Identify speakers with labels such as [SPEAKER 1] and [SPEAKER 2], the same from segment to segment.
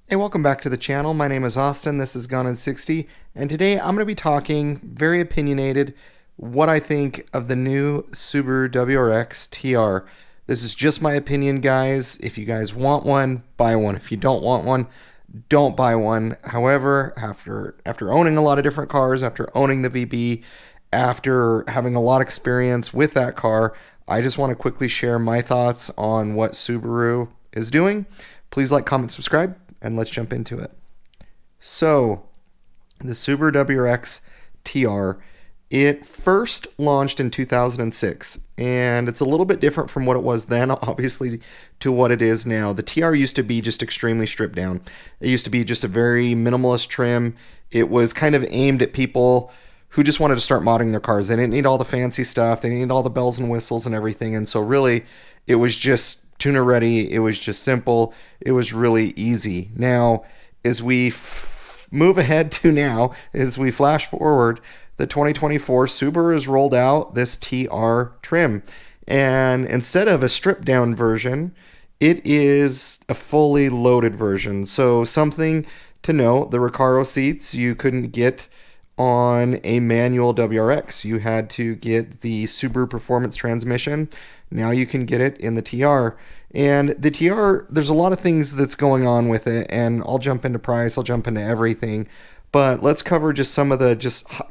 [SPEAKER 1] Hey, welcome back to the channel. My name is Austin. This is Gone in 60, and today I'm going to be talking very opinionated what I think of the new Subaru WRX Tr. This is just my opinion, guys. If you guys want one, buy one. If you don't want one, don't buy one. However, after owning a lot of different cars, after owning the VB, after having a lot of experience with that car, I just want to quickly share my thoughts on what Subaru is doing. Please like, comment, subscribe, and let's jump into it. So, the Subaru WRX Tr, it first launched in 2006, and it's a little bit different from what it was then, obviously, to what it is now. The Tr used to be just extremely stripped down. It used to be just a very minimalist trim. It was kind of aimed at people who just wanted to start modding their cars. They didn't need all the fancy stuff. They didn't need all the bells and whistles and everything, and so really, it was just tuner ready. It was just simple. It was really easy. Now, as we move ahead to now, as we flash forward, the 2024 Subaru has rolled out this TR trim. And instead of a stripped down version, it is a fully loaded version. So something to note, the Recaro seats you couldn't get on a manual WRX. You had to get the Subaru Performance transmission. Now you can get it in the TR. And the TR, there's a lot of things that's going on with it, and I'll jump into price, I'll jump into everything. But let's cover just some of the,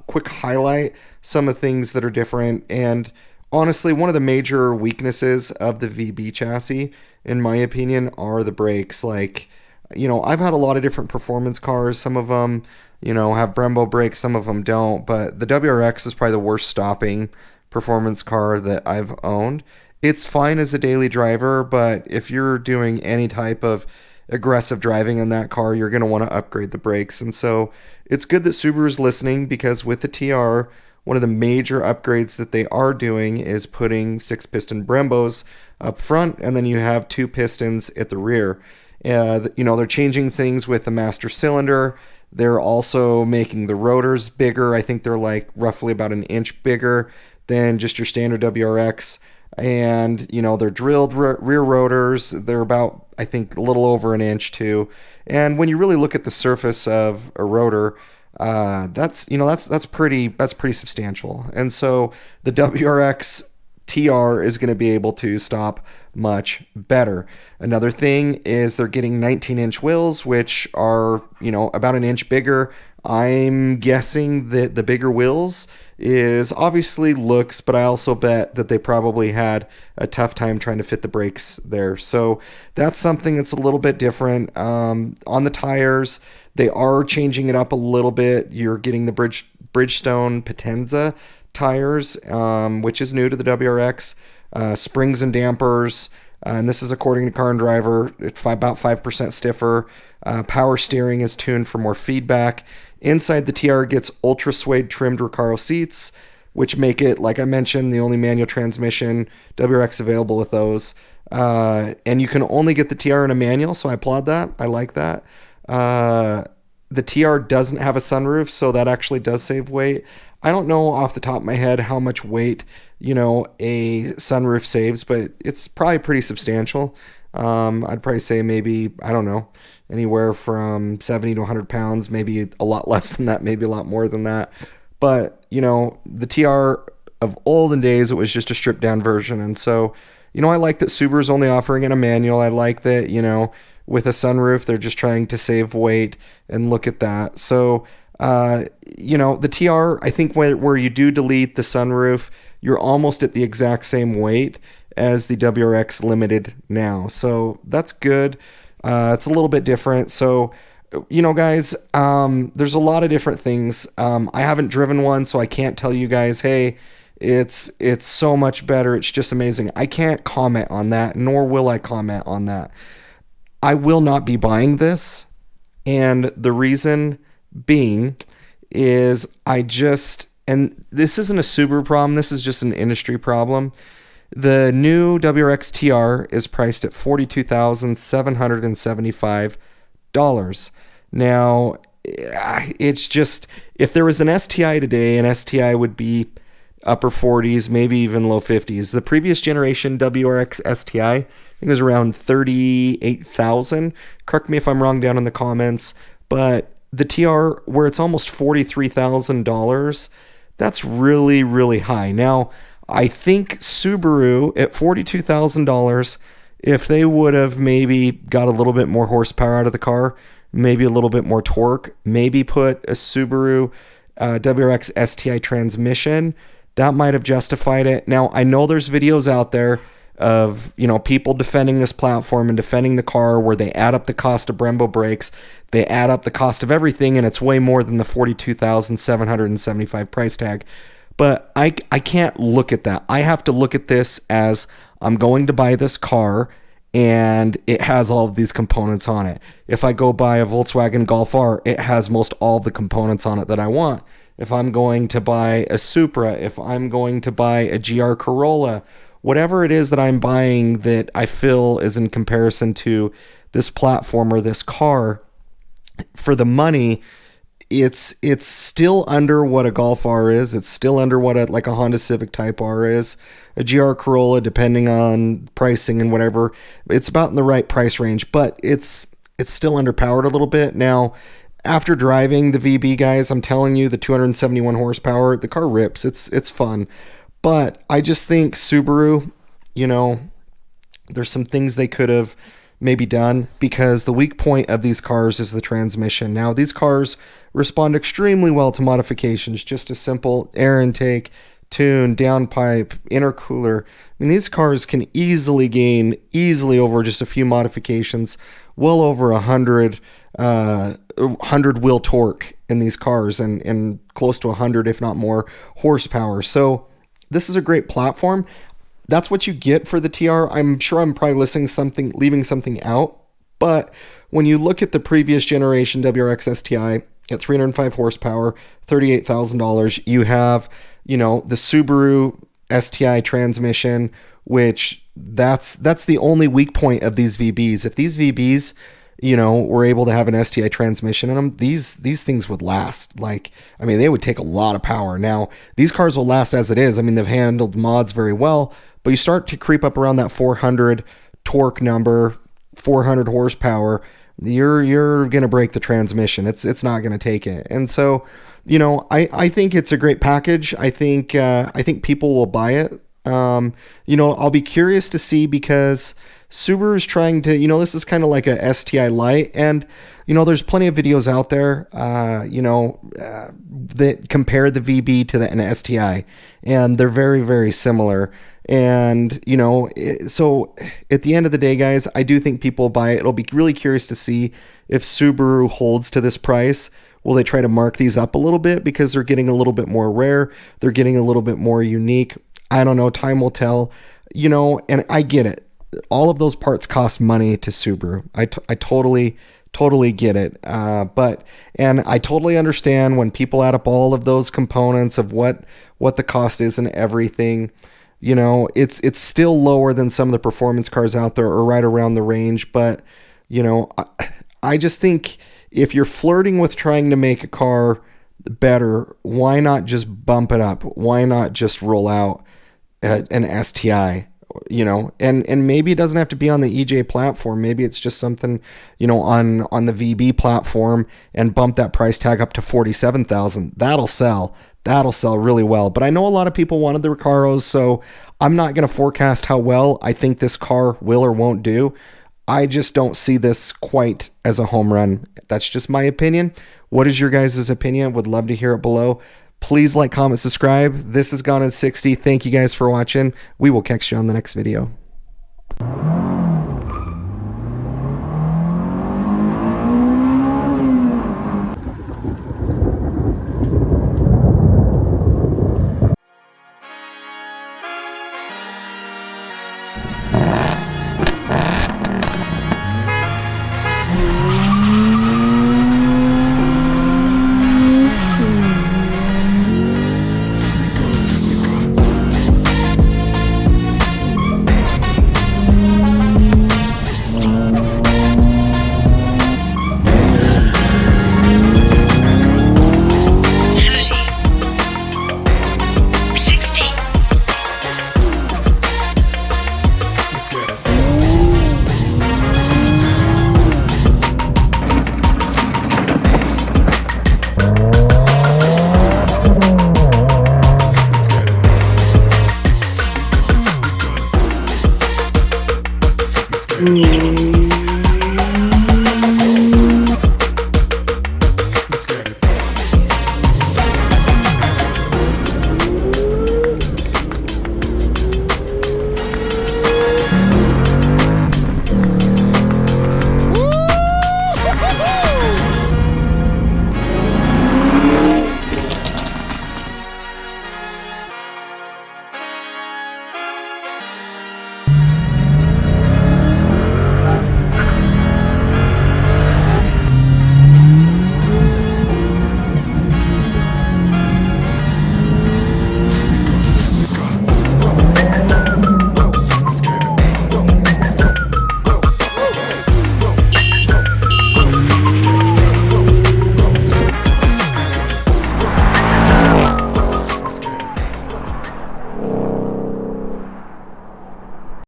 [SPEAKER 1] quick highlight, some of the things that are different. And honestly, one of the major weaknesses of the VB chassis, in my opinion, are the brakes. Like, I've had a lot of different performance cars. Some of them, have Brembo brakes, some of them don't. But the WRX is probably the worst stopping performance car that I've owned. It's fine as a daily driver, but if you're doing any type of aggressive driving in that car, you're going to want to upgrade the brakes. And so it's good that Subaru's listening, because with the TR, one of the major upgrades that they are doing is putting 6-piston Brembos up front, and then you have 2 pistons at the rear. They're changing things with the master cylinder. They're also making the rotors bigger. I think they're like roughly about an inch bigger than just your standard WRX. And, they're drilled rear rotors. They're about, I think, a little over an inch too. And when you really look at the surface of a rotor, that's pretty substantial. And so the WRX TR is going to be able to stop much better. Another thing is they're getting 19-inch wheels, which are, about an inch bigger. I'm guessing that the bigger wheels is obviously looks, but I also bet that they probably had a tough time trying to fit the brakes there. So that's something that's a little bit different. On the tires, they are changing it up a little bit. You're getting the Bridgestone Potenza tires, which is new to the WRX. Springs and dampers, and this is according to Car and Driver. It's about 5% stiffer. Power steering is tuned for more feedback. Inside the TR gets ultra suede trimmed Recaro seats, which make it, like I mentioned, the only manual transmission WRX available with those. And you can only get the TR in a manual, so I applaud that. I like that. The TR doesn't have a sunroof, so that actually does save weight. I don't know off the top of my head how much weight, a sunroof saves, but it's probably pretty substantial. I'd probably say maybe, I don't know, anywhere from 70 to 100 pounds, maybe a lot less than that, maybe a lot more than that. But, the TR of olden days, it was just a stripped down version. And so, I like that Subaru's only offering in a manual. I like that, with a sunroof, they're just trying to save weight, and look at that. So, the TR, I think where you do delete the sunroof, you're almost at the exact same weight as the WRX Limited now. So that's good. It's a little bit different. So, guys, there's a lot of different things. I haven't driven one, so I can't tell you guys, hey, it's so much better. It's just amazing. I can't comment on that, nor will I comment on that. I will not be buying this. And the reason being is and this isn't a Subaru problem, this is just an industry problem. The new WRX TR is priced at $42,775. Now, it's just, if there was an STI today, an STI would be upper 40s, maybe even low 50s. The previous generation WRX STI, I think it was around 38,000. Correct me if I'm wrong down in the comments, but the TR, where it's almost $43,000, that's really, really high. Now, I think Subaru at $42,000, if they would have maybe got a little bit more horsepower out of the car, maybe a little bit more torque, maybe put a Subaru WRX STI transmission, that might have justified it. Now, I know there's videos out there of, you know, people defending this platform and defending the car where they add up the cost of Brembo brakes, they add up the cost of everything, and it's way more than the $42,775 price tag. But I can't look at that. I have to look at this as I'm going to buy this car and it has all of these components on it. If I go buy a Volkswagen Golf R, it has most all of the components on it that I want. If I'm going to buy a Supra, if I'm going to buy a GR Corolla, whatever it is that I'm buying that I feel is in comparison to this platform or this car, for the money, it's still under what a Golf R is. It's still under what a Honda Civic Type R is. A GR Corolla, depending on pricing and whatever, it's about in the right price range, but it's still underpowered a little bit. Now, after driving the VB, guys, I'm telling you, the 271 horsepower, the car rips. It's fun. But I just think Subaru, you know, there's some things they could have maybe done, because the weak point of these cars is the transmission. Now, these cars respond extremely well to modifications, just a simple air intake, tune, downpipe, intercooler. I mean, these cars can easily gain over just a few modifications, well over 100 wheel torque in these cars, and close to 100, if not more, horsepower. So this is a great platform. That's what you get for the TR. I'm sure I'm probably leaving something out, but when you look at the previous generation WRX STI at 305 horsepower, $38,000, you have, you know, the Subaru STI transmission, which that's the only weak point of these VBs. If these VBs, you know, were able to have an STI transmission in them, these things would last. Like, I mean, they would take a lot of power. Now, these cars will last as it is. I mean, they've handled mods very well, but you start to creep up around that 400 torque number, 400 horsepower, you're going to break the transmission. It's not going to take it. And so, you know, I think it's a great package. I think people will buy it. You know, I'll be curious to see, because Subaru's trying to, you know, this is kind of like a STI Lite, and, you know, there's plenty of videos out there, that compare the VB to an STI, and they're very, very similar. And, you know, so at the end of the day, guys, I do think people buy it. It'll be really curious to see if Subaru holds to this price. Will they try to mark these up a little bit because they're getting a little bit more rare? They're getting a little bit more unique. I don't know. Time will tell, you know, and I get it. All of those parts cost money to Subaru. I totally get it. And I totally understand when people add up all of those components of what the cost is and everything. You know, it's still lower than some of the performance cars out there, or right around the range. But, you know, I just think if you're flirting with trying to make a car better, why not just bump it up? Why not just roll out an STI? You know, and maybe it doesn't have to be on the EJ platform. Maybe it's just something, you know, on the VB platform, and bump that price tag up to $47,000. That'll sell really well. But I know a lot of people wanted the Recaros, so I'm not going to forecast how well I think this car will or won't do. I just don't see this quite as a home run. That's just my opinion. What is your guys' opinion? Would love to hear it below. Please like, comment, subscribe. This has gone in 60. Thank you guys for watching. We will catch you on the next video.